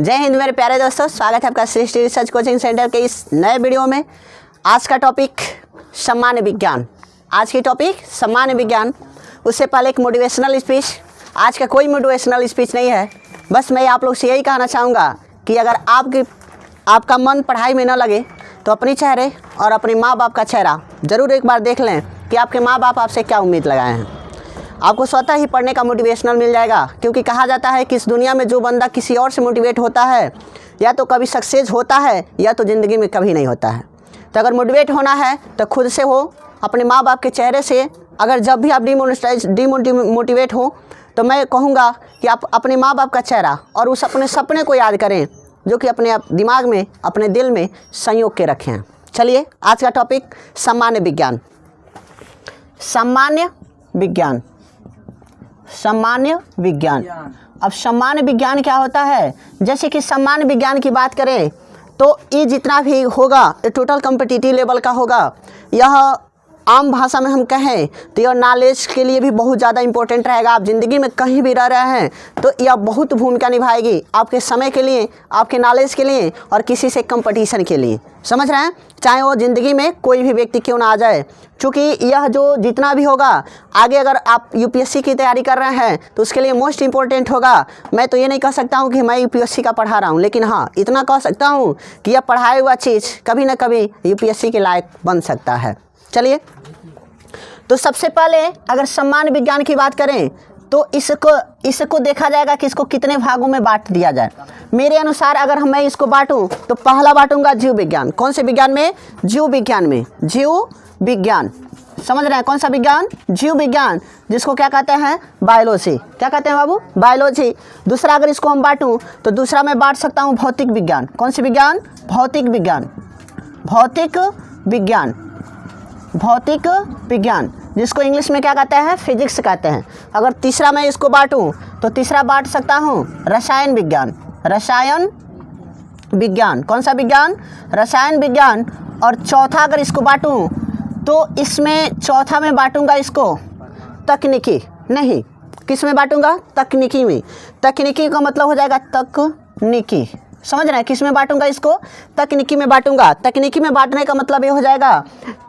जय हिंद मेरे प्यारे दोस्तों, स्वागत है आपका सृष्टि रिसर्च कोचिंग सेंटर के इस नए वीडियो में। आज का टॉपिक सामान्य विज्ञान। आज की टॉपिक सामान्य विज्ञान। उससे पहले एक मोटिवेशनल स्पीच। आज का कोई मोटिवेशनल स्पीच नहीं है, बस मैं आप लोग से यही कहना चाहूँगा कि अगर आपका मन पढ़ाई में न लगे तो अपने चेहरे और अपने माँ बाप का चेहरा ज़रूर एक बार देख लें कि आपके माँ बाप आपसे क्या उम्मीद लगाए हैं। आपको स्वतः ही पढ़ने का मोटिवेशनल मिल जाएगा, क्योंकि कहा जाता है कि इस दुनिया में जो बंदा किसी और से मोटिवेट होता है या तो कभी सक्सेस होता है या तो ज़िंदगी में कभी नहीं होता है। तो अगर मोटिवेट होना है तो खुद से हो, अपने माँ बाप के चेहरे से। अगर जब भी आप डिमोटिवेट हो तो मैं कहूँगा कि आप अपने माँ बाप का चेहरा और उस अपने सपने को याद करें जो कि अपने दिमाग में, अपने दिल में संयोग के रखे हैं। चलिए, आज का टॉपिक सामान्य विज्ञान। सामान्य विज्ञान, सामान्य विज्ञान। अब सामान्य विज्ञान क्या होता है? जैसे कि सामान्य विज्ञान की बात करें तो ये जितना भी होगा ये टोटल कॉम्पिटिटिव लेवल का होगा। यह आम भाषा में हम कहें तो यह नॉलेज के लिए भी बहुत ज़्यादा इंपॉर्टेंट रहेगा। आप ज़िंदगी में कहीं भी रह रहे हैं तो यह बहुत भूमिका निभाएगी आपके समय के लिए, आपके नॉलेज के लिए और किसी से कंपटीशन के लिए। समझ रहे हैं? चाहे वो ज़िंदगी में कोई भी व्यक्ति क्यों ना आ जाए, क्योंकि यह जो जितना भी होगा आगे, अगर आप यूपीएससी की तैयारी कर रहे हैं तो उसके लिए मोस्ट इम्पोर्टेंट होगा। मैं तो ये नहीं कह सकता हूँ कि मैं यूपीएससी का पढ़ा रहा हूँ, लेकिन हाँ इतना कह सकता हूँ कि यह पढ़ाया हुआ चीज़ कभी ना कभी यूपीएससी के लायक बन सकता है। चलिए, तो सबसे पहले अगर सामान्य विज्ञान की बात करें तो इसको देखा जाएगा कि इसको कितने भागों में बांट दिया जाए। मेरे अनुसार अगर मैं इसको बांटूं तो पहला बांटूंगा जीव विज्ञान। कौन से विज्ञान में? जीव विज्ञान में। जीव विज्ञान, समझ रहे हैं? कौन सा विज्ञान? जीव विज्ञान, जिसको क्या कहते हैं? बायोलॉजी। क्या कहते हैं बाबू? बायोलॉजी। दूसरा अगर इसको हम बांटूं तो दूसरा मैं बांट सकता हूं भौतिक विज्ञान। कौन सी विज्ञान? भौतिक विज्ञान। भौतिक विज्ञान, भौतिक विज्ञान, जिसको इंग्लिश में क्या कहते हैं? फिजिक्स कहते हैं। अगर तीसरा मैं इसको बांटूं तो तीसरा बांट सकता हूं रसायन विज्ञान। रसायन विज्ञान, कौन सा विज्ञान? रसायन विज्ञान। और चौथा अगर इसको बांटूं तो इसमें चौथा में बांटूंगा इसको तकनीकी। नहीं, किस में बांटूंगा? तकनीकी में। तकनीकी का मतलब हो जाएगा तकनीकी। समझ रहे हैं? किस में बांटूंगा इसको? तकनीकी में बांटूंगा। तकनीकी में बांटने का मतलब ये हो जाएगा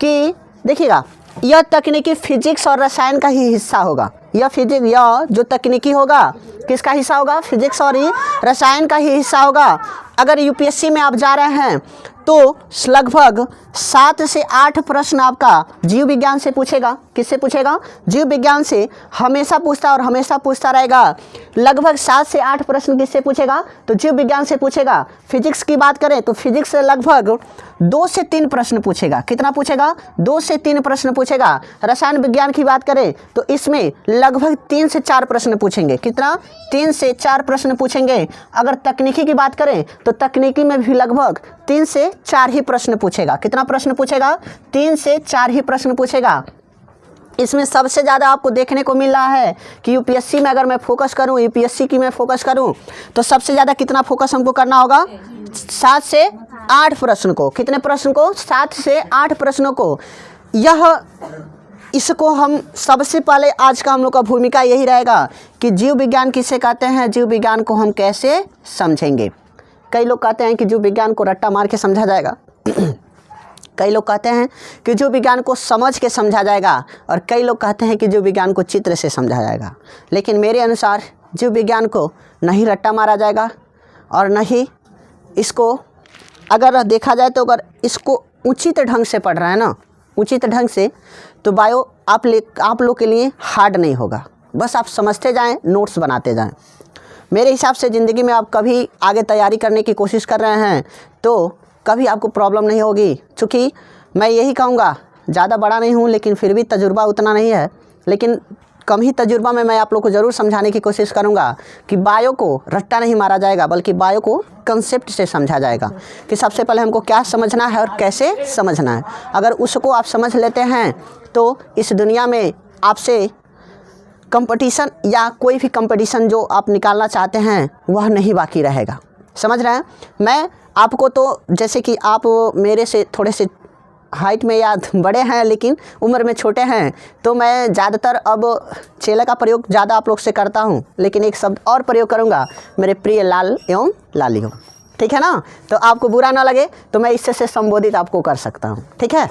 कि देखिएगा, यह तकनीकी फिजिक्स और रसायन का ही हिस्सा होगा। यह जो तकनीकी होगा किसका हिस्सा होगा? फिजिक्स और रसायन का ही हिस्सा होगा। अगर यूपीएससी में आप जा रहे हैं तो लगभग 7 से 8 प्रश्न आपका जीव विज्ञान से पूछेगा। किससे पूछेगा? जीव विज्ञान से हमेशा पूछता और हमेशा पूछता रहेगा। लगभग 7 से 8 प्रश्न किससे पूछेगा? तो जीव विज्ञान से पूछेगा। फिजिक्स की बात करें तो फिजिक्स से लगभग 2 से 3 प्रश्न पूछेगा। कितना पूछेगा? 2 से 3 प्रश्न पूछेगा। रसायन विज्ञान की बात करें तो इसमें लगभग 3 से 4 प्रश्न पूछेंगे। कितना? 3 से 4 प्रश्न पूछेंगे। अगर तकनीकी की बात करें तो तकनीकी में भी लगभग 3 से 4 ही प्रश्न पूछेगा। कितना प्रश्न पूछेगा? 3 से 4 ही प्रश्न पूछेगा। इसमें सबसे ज़्यादा आपको देखने को मिल रहा है कि यूपीएससी में अगर मैं फोकस करूं, यूपीएससी की मैं फोकस करूं तो सबसे ज़्यादा कितना फोकस हमको करना होगा? 7 से 8 प्रश्न को। कितने प्रश्न को? 7 से 8 प्रश्नों को। इसको हम सबसे पहले आज का हम लोग का भूमिका यही रहेगा कि जीव विज्ञान किसे कहते हैं, जीव विज्ञान को हम कैसे समझेंगे। कई लोग कहते हैं कि जीव विज्ञान को रट्टा मार के समझा जाएगा कई लोग कहते हैं कि जीव विज्ञान को समझ के समझा जाएगा और कई लोग कहते हैं कि जीव विज्ञान को चित्र से समझा जाएगा। लेकिन मेरे अनुसार जीव विज्ञान को नहीं रट्टा मारा जाएगा और नहीं इसको, अगर देखा जाए तो अगर इसको उचित ढंग से पढ़ रहा है ना, उचित ढंग से, तो बायो आप लोग के लिए हार्ड नहीं होगा। बस आप समझते जाएं, नोट्स बनाते जाएं। मेरे हिसाब से ज़िंदगी में आप कभी आगे तैयारी करने की कोशिश कर रहे हैं तो कभी आपको प्रॉब्लम नहीं होगी। चूँकि मैं यही कहूँगा, ज़्यादा बड़ा नहीं हूँ लेकिन फिर भी तजुर्बा उतना नहीं है, लेकिन कम ही तजुर्बा में मैं आप लोग को ज़रूर समझाने की कोशिश करूँगा कि बायो को रट्टा नहीं मारा जाएगा, बल्कि बायो को कंसेप्ट से समझा जाएगा कि सबसे पहले हमको क्या समझना है और कैसे समझना है। अगर उसको आप समझ लेते हैं तो इस दुनिया में आपसे कंपटीशन या कोई भी कंपटीशन जो आप निकालना चाहते हैं वह नहीं बाकी रहेगा। समझ रहे हैं? मैं आपको तो जैसे कि आप मेरे से थोड़े से हाइट में या बड़े हैं लेकिन उम्र में छोटे हैं, तो मैं ज़्यादातर अब चेला का प्रयोग ज़्यादा आप लोग से करता हूँ, लेकिन एक शब्द और प्रयोग करूँगा, मेरे प्रिय लाल एवं लालियों, ठीक है ना। तो आपको बुरा ना लगे तो मैं इससे से संबोधित आपको कर सकता हूँ, ठीक है।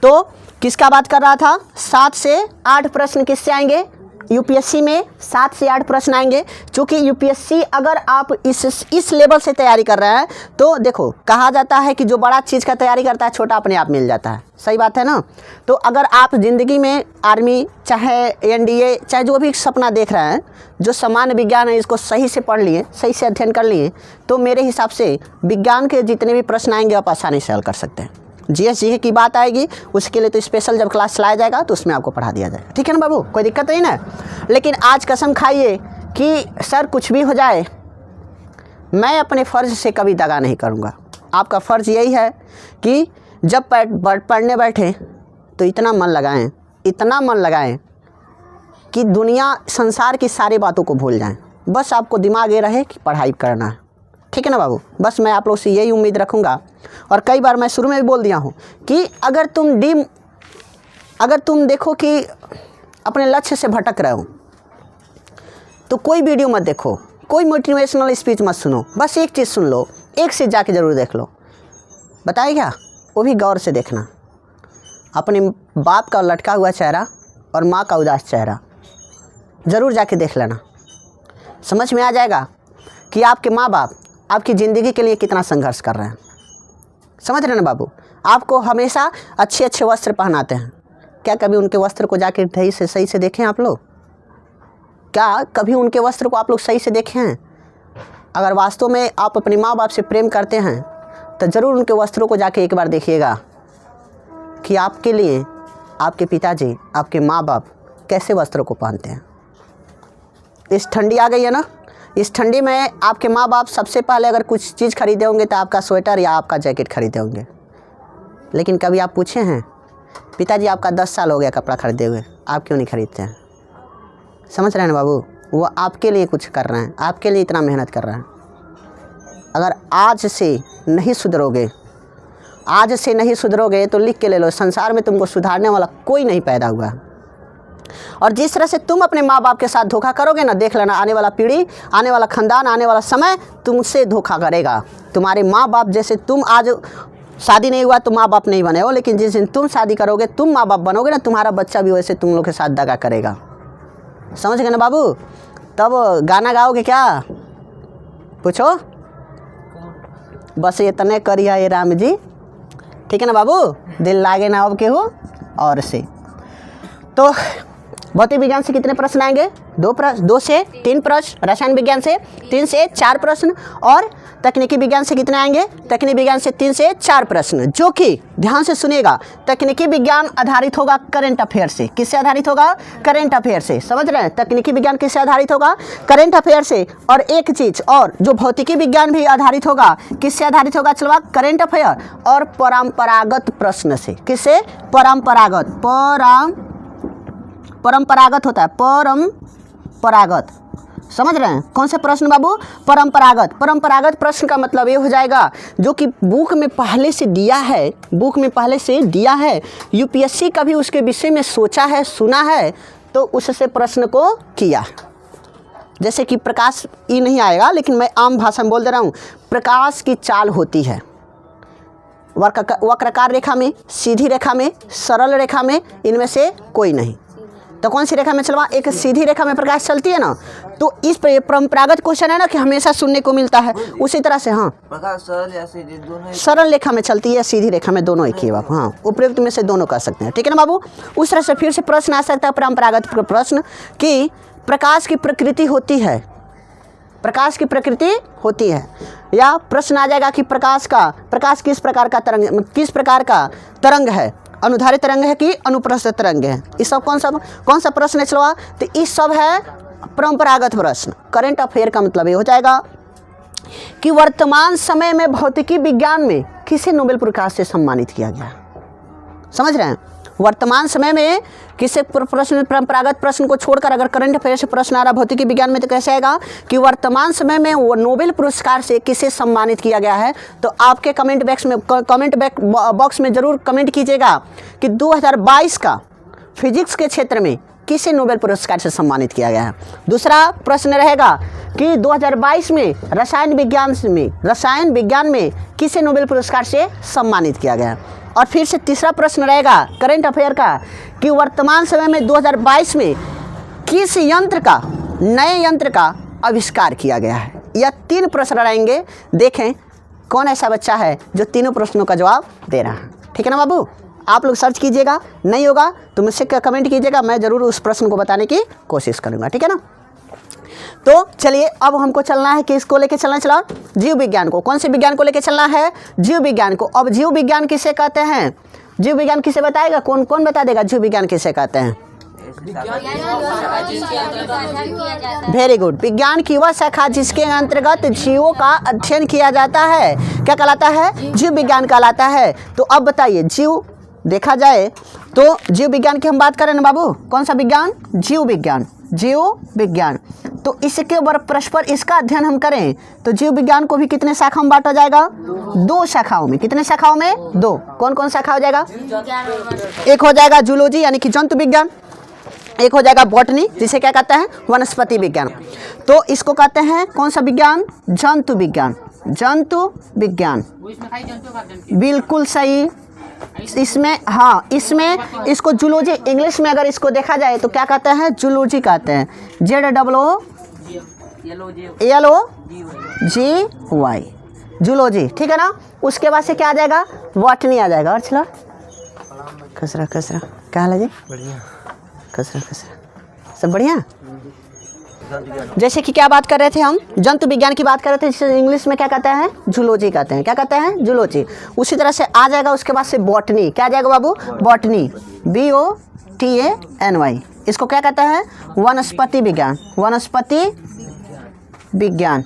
तो किसका बात कर रहा था, 7 से 8 प्रश्न किससे आएंगे, यूपीएससी में 7 से 8 प्रश्न आएंगे। चूँकि यूपीएससी अगर आप इस लेवल से तैयारी कर रहे हैं तो देखो, कहा जाता है कि जो बड़ा चीज़ का तैयारी करता है छोटा अपने आप मिल जाता है, सही बात है ना। तो अगर आप ज़िंदगी में आर्मी चाहे एनडीए चाहे जो भी सपना देख रहे हैं, जो सामान्य विज्ञान है इसको सही से पढ़ लिए, सही से अध्ययन कर लिए, तो मेरे हिसाब से विज्ञान के जितने भी प्रश्न आएंगे आप आसानी से हल कर सकते हैं। जीएस जी की बात आएगी उसके लिए तो स्पेशल जब क्लास चलाया जाएगा तो उसमें आपको पढ़ा दिया जाएगा, ठीक है ना बाबू, कोई दिक्कत नहीं ना। लेकिन आज कसम खाइए कि सर कुछ भी हो जाए मैं अपने फ़र्ज़ से कभी दगा नहीं करूँगा। आपका फ़र्ज़ यही है कि जब पढ़ने बैठें तो इतना मन लगाएं कि दुनिया संसार की सारी बातों को भूल जाएं, बस आपको दिमाग ये रहे कि पढ़ाई करना है, ठीक है ना बाबू। बस मैं आप लोग से यही उम्मीद रखूँगा। और कई बार मैं शुरू में भी बोल दिया हूँ कि अगर तुम देखो कि अपने लक्ष्य से भटक रहे हो तो कोई वीडियो मत देखो, कोई मोटिवेशनल स्पीच मत सुनो, बस एक चीज़ सुन लो, एक चीज़ जाके ज़रूर देख लो। बताए क्या, वो भी गौर से देखना, अपने बाप का लटका हुआ चेहरा और माँ का उदास चेहरा ज़रूर जाके देख लेना, समझ में आ जाएगा कि आपके माँ बाप आपकी ज़िंदगी के लिए कितना संघर्ष कर रहे हैं। समझ रहे हैं ना बाबू, आपको हमेशा अच्छे अच्छे वस्त्र पहनाते हैं, क्या कभी उनके वस्त्र को जाके सही से देखें आप लोग? क्या कभी उनके वस्त्र को आप लोग सही से देखे हैं? अगर वास्तव में आप अपने माँ बाप से प्रेम करते हैं तो ज़रूर उनके वस्त्रों को जाके एक बार देखिएगा कि आपके लिए आपके पिताजी, आपके माँ बाप कैसे वस्त्रों को पहनते हैं। इस ठंडी आ गई है ना, इस ठंडी में आपके माँ बाप सबसे पहले अगर कुछ चीज़ खरीदे होंगे तो आपका स्वेटर या आपका जैकेट खरीदे होंगे। लेकिन कभी आप पूछे हैं पिताजी आपका 10 साल हो गया कपड़ा खरीदे हुए, आप क्यों नहीं खरीदते हैं? समझ रहे हैं ना बाबू, वो आपके लिए कुछ कर रहे हैं, आपके लिए इतना मेहनत कर रहे हैं। अगर आज से नहीं सुधरोगे तो लिख के ले लो, संसार में तुमको सुधारने वाला कोई नहीं पैदा हुआ। और जिस तरह से तुम अपने माँ बाप के साथ धोखा करोगे ना, देख लेना आने वाला पीढ़ी, आने वाला ख़ानदान, आने वाला समय तुमसे धोखा करेगा। तुम्हारे माँ बाप जैसे, तुम आज शादी नहीं हुआ तो माँ बाप नहीं बने हो, लेकिन जिस दिन तुम शादी करोगे तुम माँ बाप बनोगे ना, तुम्हारा बच्चा भी वैसे तुम लोग के साथ दगा करेगा। समझ गए ना बाबू? तब गाना गाओगे क्या? पूछो, बस इतने करिए ये राम जी, ठीक है ना बाबू, दिल लागे ना अब केहू और से। तो भौतिक विज्ञान से कितने प्रश्न आएंगे? 2 से 3 प्रश्न, रसायन विज्ञान से 3 से 4 प्रश्न, और तकनीकी विज्ञान से कितने आएंगे? तकनीकी विज्ञान से 3 से 4 प्रश्न, जो कि ध्यान से सुनिएगा, तकनीकी विज्ञान आधारित होगा करंट अफेयर से। किससे आधारित होगा? करंट अफेयर से। समझ रहे हैं? तकनीकी विज्ञान किससे आधारित होगा? करंट अफेयर से। और एक चीज़ और, जो भौतिकी विज्ञान भी आधारित होगा, किससे आधारित होगा? चलवा, करंट अफेयर और परंपरागत प्रश्न से। किससे? परंपरागत होता है, परंपरागत। समझ रहे हैं? कौन से प्रश्न बाबू? परंपरागत प्रश्न का मतलब ये हो जाएगा जो कि बुक में पहले से दिया है, यूपीएससी कभी उसके विषय में सोचा है, सुना है, तो उससे प्रश्न को किया। जैसे कि प्रकाश, ये नहीं आएगा लेकिन मैं आम भाषा में बोल दे रहा हूँ, प्रकाश की चाल होती है वक्राकार रेखा में, सीधी रेखा में, सरल रेखा में, इनमें से कोई नहीं। तो कौन सी रेखा में चलवा? एक सीधी रेखा में प्रकाश चलती है ना, तो इस परंपरागत क्वेश्चन है ना कि हमेशा सुनने को मिलता है, उसी तरह से हाँ, प्रकाश सरल या सीधी दोनों, सरल रेखा में चलती है, सीधी रेखा में, दोनों एक ही बात। हाँ, उपयुक्त में से दोनों कर सकते हैं, ठीक है ना बाबू। उस तरह से फिर से प्रश्न आ सकता है परंपरागत प्रश्न कि प्रकाश की प्रकृति होती है, या प्रश्न आ जाएगा कि प्रकाश किस प्रकार का तरंग है, अनुधारित तरंग है कि अनुप्रस्थ तरंग है। इस सब कौन सा प्रश्न है चलवा? तो इस सब है परंपरागत प्रश्न। करंट अफेयर का मतलब ये हो जाएगा कि वर्तमान समय में भौतिकी विज्ञान में किसे नोबेल पुरस्कार से सम्मानित किया गया। समझ रहे हैं? वर्तमान समय में किसे प्रश्न, परंपरागत प्रश्न को छोड़कर अगर करंट अफेयर से प्रश्न आ रहा भौतिकी विज्ञान में तो कैसे आएगा कि वर्तमान समय में वो नोबेल पुरस्कार से किसे सम्मानित किया गया है। तो आपके कमेंट बॉक्स में ज़रूर कमेंट कीजिएगा कि 2022 का फिजिक्स के क्षेत्र में किसे नोबेल पुरस्कार से सम्मानित किया गया है। दूसरा प्रश्न रहेगा कि 2022 में रसायन विज्ञान में किसे नोबेल पुरस्कार से सम्मानित किया गया है। और फिर से तीसरा प्रश्न रहेगा करंट अफेयर का कि वर्तमान समय में 2022 में किस नए यंत्र का आविष्कार किया गया है। यह 3 प्रश्न रहेंगे। देखें कौन ऐसा बच्चा है जो तीनों प्रश्नों का जवाब दे रहा है। ठीक है ना बाबू, आप लोग सर्च कीजिएगा, नहीं होगा तो मुझसे कमेंट कीजिएगा, मैं ज़रूर उस प्रश्न को बताने की कोशिश करूँगा। ठीक है ना। तो चलिए अब हमको चलना है कि इसको लेके चलना जीव विज्ञान को। कौन से विज्ञान को लेके चलना है? जीव विज्ञान को। अब जीव विज्ञान किसे कहते हैं? जीव विज्ञान किसे बताएगा? कौन बता देगा जीव विज्ञान किसे कहते हैं? Very good. विज्ञान की वह शाखा जिसके अंतर्गत जीवों का अध्ययन किया जाता है क्या कहलाता है? जीव विज्ञान कहलाता है। तो अब बताइए, जीव देखा जाए तो जीव विज्ञान की हम बात करें ना बाबू, कौन सा विज्ञान? जीव विज्ञान। जीव विज्ञान तो इसके परस्पर इसका अध्ययन हम करें तो जीव विज्ञान को भी कितने शाखाओं में बांटा जाएगा? 2 शाखाओं में। कितने शाखाओं में? 2। कौन कौन शाखा हो जाएगा? एक हो जाएगा जूलॉजी यानी कि जंतु विज्ञान, एक हो जाएगा बॉटनी जिसे क्या कहते हैं? वनस्पति विज्ञान। तो इसको कहते हैं कौन सा विज्ञान? जंतु विज्ञान। जंतु विज्ञान बिल्कुल सही। इसमें इसमें इसको जूलॉजी, इंग्लिश में अगर इसको देखा जाए तो क्या कहते हैं? जूलॉजी कहते हैं। ZOOLOGY zoology. ठीक है ना। उसके बाद से क्या आ जाएगा? बॉटनी आ जाएगा। और चलो खसरा क्या हाल है जी? बढ़िया। खसरा सब बढ़िया। जैसे कि क्या बात कर रहे थे हम? जंतु विज्ञान की बात कर रहे थे, जिसे इंग्लिश में क्या कहते हैं? जूलॉजी कहते हैं। क्या कहते हैं? जूलॉजी। उसी तरह से आ जाएगा उसके बाद से बॉटनी। क्या आ जाएगा बाबू? बॉटनी। BOTANY। इसको क्या कहते हैं? वनस्पति विज्ञान। वनस्पति विज्ञान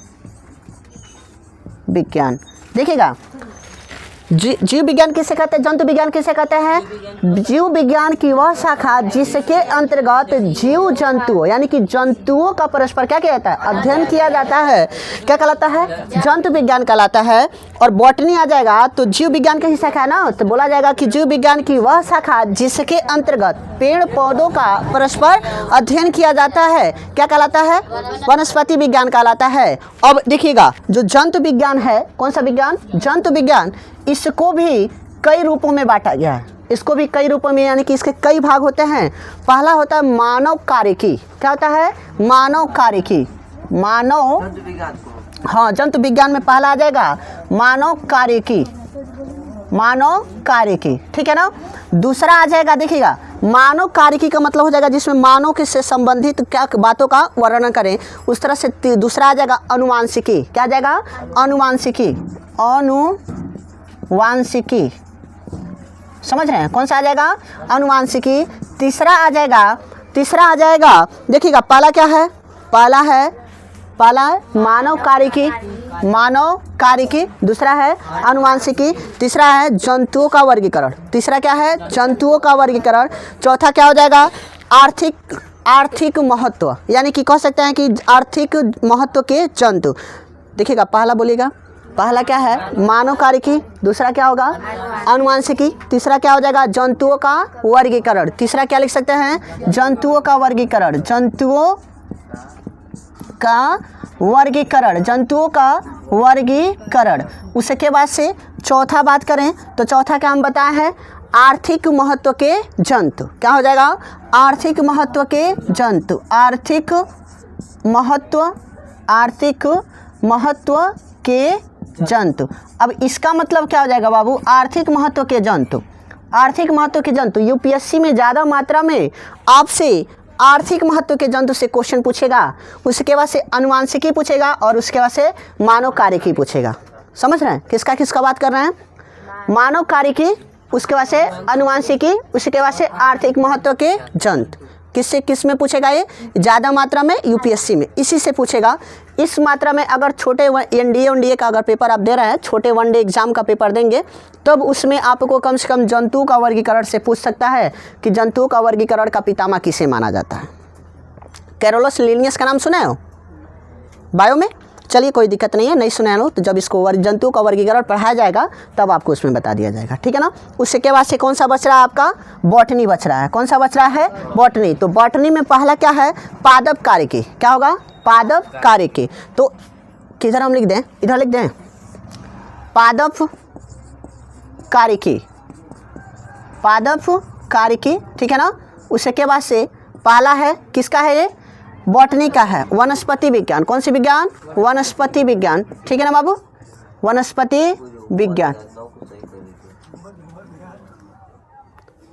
देखिएगा। जीव विज्ञान किसे कहते हैं? जंतु विज्ञान किसे कहते हैं? जीव विज्ञान की वह शाखा जिसके अंतर्गत जीव जंतुओं यानी कि जंतुओं का परस्पर क्या किया जाता है? अध्ययन किया जाता है। क्या कहलाता है? जंतु विज्ञान कहलाता है। और बॉटनी आ जाएगा तो जीव विज्ञान की ही शाखा है ना, तो बोला जाएगा कि जीव विज्ञान की वह शाखा जिसके अंतर्गत पेड़ पौधों का परस्पर अध्ययन किया जाता है क्या कहलाता है? वनस्पति विज्ञान कहलाता है। अब देखिएगा जो जंतु विज्ञान है, कौन सा विज्ञान? जंतु विज्ञान। इसको भी कई रूपों में बांटा गया है। इसको भी कई रूपों में यानी कि इसके कई भाग होते हैं। पहला होता है मानव कार्यकी। क्या होता है? मानव कार्यकी। जंतु विज्ञान में पहला आ जाएगा मानव कार्यकी। ठीक है ना। दूसरा आ जाएगा, देखिएगा मानव कार्यकी का मतलब हो जाएगा जिसमें मानव के से संबंधित क्या बातों का वर्णन करें। उस तरह से दूसरा आ जाएगा अनुवांशिकी। क्या आ जाएगा? अनुवांशिकी। समझ रहे हैं? कौन सा आ जाएगा? अनुवांशिकी। तीसरा आ जाएगा देखिएगा, पहला क्या है? पहला मानव कार्यकी। दूसरा है अनुवांशिकी। तीसरा है जंतुओं का वर्गीकरण। तीसरा क्या है? जंतुओं का वर्गीकरण। चौथा क्या हो जाएगा? आर्थिक महत्व यानी कि कह सकते हैं कि आर्थिक महत्व के जंतु। देखिएगा पहला बोलिएगा, पहला क्या है? मानव कार्यकी। दूसरा क्या होगा? अनुवांशिकी। तीसरा क्या हो जाएगा? जंतुओं का वर्गीकरण। तीसरा क्या लिख सकते हैं? जंतुओं का वर्गीकरण। जंतुओं का वर्गीकरण। उसके बाद से चौथा बात करें तो चौथा क्या हम बताए हैं? आर्थिक महत्व के जंतु। क्या हो जाएगा? आर्थिक महत्व के जंतु। आर्थिक महत्व के जंतु। अब इसका मतलब क्या हो जाएगा बाबू? आर्थिक महत्व के जंतु। यूपीएससी में ज़्यादा मात्रा में आपसे आर्थिक महत्व के जंतु से क्वेश्चन पूछेगा। उसके बाद से अनुवांशिकी पूछेगा और उसके बाद से मानव कार्यकी पूछेगा। समझ रहे हैं किसका बात कर रहे हैं? मानव कार्यकी, उसके बाद से अनुवांशिकी, उसके बाद से आर्थिक महत्व के जंतु। किस में पूछेगा? ये ज़्यादा मात्रा में यूपीएससी में इसी से पूछेगा। इस मात्रा में अगर छोटे एनडीए का अगर पेपर आप दे रहे हैं, छोटे वनडे एग्जाम का पेपर देंगे, तब उसमें आपको कम से कम जंतुओं का वर्गीकरण से पूछ सकता है कि जंतुओं का वर्गीकरण का पितामह किसे माना जाता है। कैरोलस लिनियस का नाम सुने हो बायो में? चलिए कोई दिक्कत नहीं है, नहीं सुना है तो जब इसको जंतुओं का वर्गीकरण पढ़ाया जाएगा तब आपको उसमें बता दिया जाएगा, ठीक है ना। उसके बाद से कौन सा बच रहा है आपका? बॉटनी बच रहा है। कौन सा बच रहा है? बॉटनी। तो बॉटनी में पहला क्या है? पादप कार्यकी। क्या होगा? पादप कार्यकी। तो किधर हम लिख दें? इधर लिख दें पादप कार्यकी, पादप कार्यकी, ठीक है ना। उसके बाद से पहला है किसका है? ये बॉटनी का है, वनस्पति विज्ञान। कौन सी विज्ञान? वनस्पति विज्ञान, ठीक है ना बाबू, वनस्पति विज्ञान।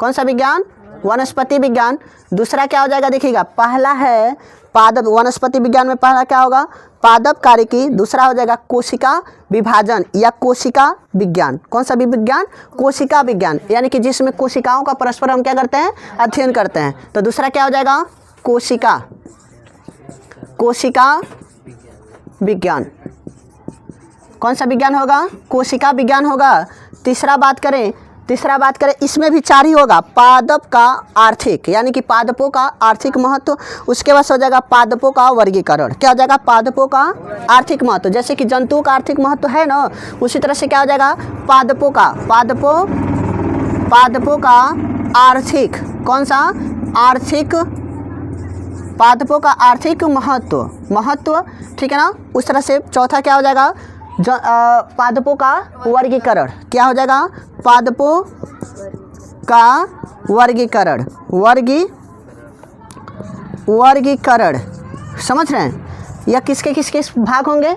कौन सा विज्ञान? वनस्पति विज्ञान। दूसरा क्या हो जाएगा देखिएगा, पहला है पादप, वनस्पति विज्ञान में पहला क्या होगा? पादप कार्यकी। दूसरा हो जाएगा कोशिका विभाजन या कोशिका विज्ञान। कौन सा भी विज्ञान? कोशिका विज्ञान, यानी कि जिसमें कोशिकाओं का परस्पर हम क्या करते हैं? अध्ययन करते हैं। तो दूसरा क्या हो जाएगा? कोशिका, कोशिका विज्ञान। कौन सा विज्ञान होगा? कोशिका विज्ञान होगा। तीसरा बात करें इसमें भी 4 ही होगा। पादप का आर्थिक, यानी कि पादपों का आर्थिक महत्व। उसके बाद हो जाएगा पादपों का वर्गीकरण। क्या हो जाएगा? पादपों का आर्थिक महत्व। जैसे कि जंतुओं का आर्थिक महत्व है ना, उसी तरह से क्या हो जाएगा? पादपों का आर्थिक, कौन सा? आर्थिक, पादपों का आर्थिक महत्व, ठीक है ना। उस तरह से चौथा क्या हो जाएगा? पादपों का वर्गीकरण। क्या हो जाएगा? पादपों का वर्गीकरण, वर्गीकरण। समझ रहे हैं? यह किसके किसके भाग होंगे?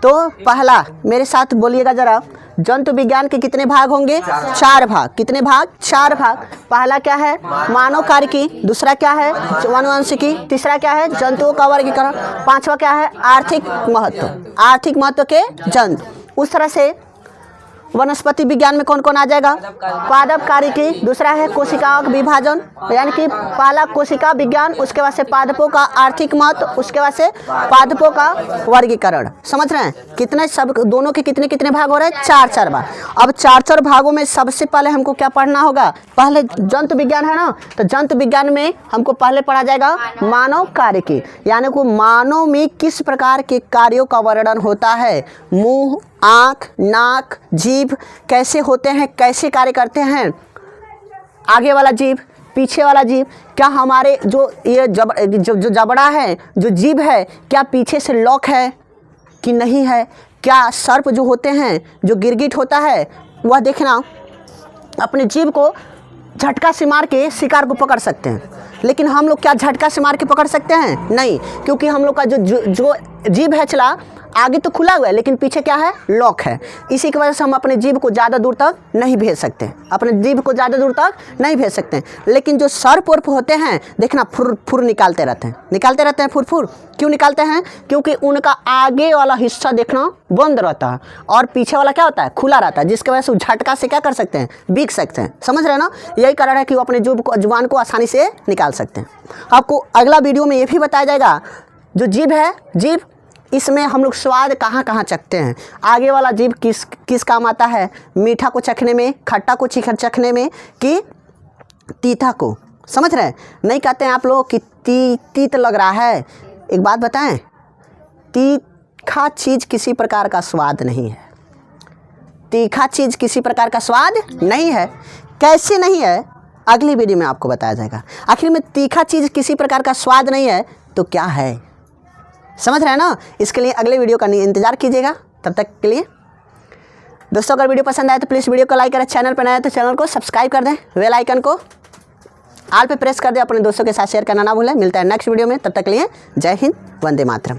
तो पहला मेरे साथ बोलिएगा जरा, जंतु विज्ञान के कितने भाग होंगे? 4 भाग। कितने भाग? 4 भाग। पहला क्या है? मानव कार्यकी। दूसरा क्या है? वनवांशिकी। तीसरा क्या है? जंतुओं का वर्गीकरण। 5वां क्या है? आर्थिक महत्व, आर्थिक महत्व के जंतु। उस तरह से वनस्पति विज्ञान में कौन कौन आ जाएगा? पादप कार्यकी। दूसरा है कोशिकाओं का विभाजन, यानी कि पहला कोशिका विज्ञान, उसके बाद से पादपों का आर्थिक महत्व, उसके बाद से पादपों का वर्गीकरण। समझ रहे हैं? कितने सब दोनों के कितने कितने भाग हो रहे हैं? 4 भाग। अब 4 भागों में सबसे पहले हमको क्या पढ़ना होगा? पहले जंतु विज्ञान है ना, तो जंतु विज्ञान में हमको पहले पढ़ा जाएगा मानव कार्यकी, यानी कि मानव में किस प्रकार के कार्यों का वर्णन होता है। मुंह, आँख, नाक, जीभ कैसे होते हैं, कैसे कार्य करते हैं, आगे वाला जीभ, पीछे वाला जीभ, क्या हमारे जो ये जो जबड़ा है, जो जीभ है, क्या पीछे से लॉक है कि नहीं है, क्या सर्प जो होते हैं, जो गिरगिट होता है, वह देखना अपने जीभ को झटका से मार के शिकार को पकड़ सकते हैं। लेकिन हम लोग क्या झटका से मार के पकड़ सकते हैं? नहीं, क्योंकि हम लोग का जो जीभ है चला आगे तो खुला हुआ है, लेकिन पीछे क्या है? लॉक है। इसी की वजह से हम अपने जीभ को ज़्यादा दूर तक नहीं भेज सकते, अपने जीभ को ज़्यादा दूर तक नहीं भेज सकते। लेकिन जो सर्प वर्प होते हैं, देखना फुर फुर निकालते रहते हैं, फुर फुर। क्यों निकालते हैं? क्योंकि उनका आगे वाला हिस्सा देखना बंद रहता है और पीछे वाला क्या होता है? खुला रहता है, जिसकी वजह से झटका से क्या कर सकते हैं? बिक सकते हैं। समझ रहे हैं ना? यही कारण है कि वो अपने जुबान को आसानी से निकाल सकते हैं। आपको अगला वीडियो में ये भी बताया जाएगा, जो जीभ है, जीभ इसमें हम लोग स्वाद कहाँ कहाँ चखते हैं। आगे वाला जीभ किस काम आता है? मीठा को चखने में, खट्टा को चखने में, कि तीता को। समझ रहे हैं? नहीं कहते हैं आप लोग कि तीत लग रहा है। एक बात बताएं, तीखा चीज़ किसी प्रकार का स्वाद नहीं है। तीखा चीज़ किसी प्रकार का स्वाद नहीं है। कैसे नहीं है? अगली वीडियो में आपको बताया जाएगा। आखिर में तीखा चीज़ किसी प्रकार का स्वाद नहीं है तो क्या है? समझ रहे हैं ना? इसके लिए अगले वीडियो का इंतजार कीजिएगा। तब तक के लिए दोस्तों, अगर वीडियो पसंद आए तो प्लीज़ वीडियो को लाइक करें, चैनल पर नए हैं तो चैनल को सब्सक्राइब कर दें, बेल आइकन को ऑल पे प्रेस कर दें, अपने दोस्तों के साथ शेयर करना ना भूलें। मिलता है नेक्स्ट वीडियो में, तब तक के लिए जय हिंद, वंदे मातरम।